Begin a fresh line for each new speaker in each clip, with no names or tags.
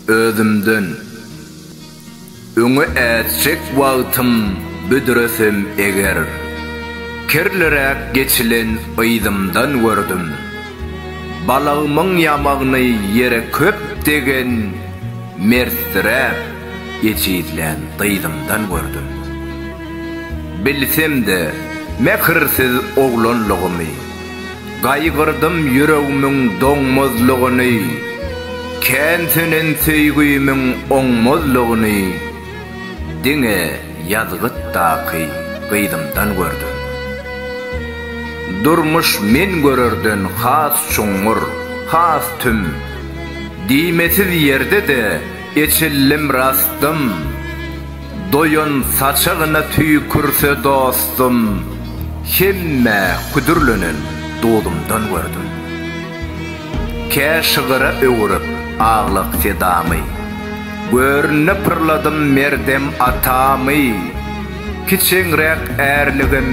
özümden. Öňe äçek wagtym büdüresem eger, kirlerek geçilen ıydımdan gördüm. Balagymyň ýamagyny ýere köp degen mertdiräp ýeçilen dıydymdan gördüm. Bilsem-de mekirsiz oglanlygymy, gaýgyrdym ýüregimiň doňmazlygyny, kentinin söýgüýümiň oňmazlygyny, diňe ýazgytdaky gıydymdan gördüm. Durmuş men görerden has çoňur, has tüm, diýmesiz ýerde de eçillim rastym, doýun saçagyna tüýkürse dostum, hemme küdürlenen doğdumdan gördüm. Käşigira öwürip aglyk sedamy, görnüp pırladym merdem atamy, kiçiňrek ärligim,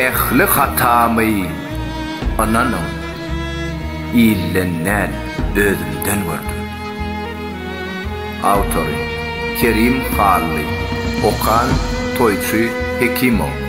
ehli hatamy, ananyň illenden özümden gördüm. Autory Kerim Hally, Okan Toyçy Hekimow.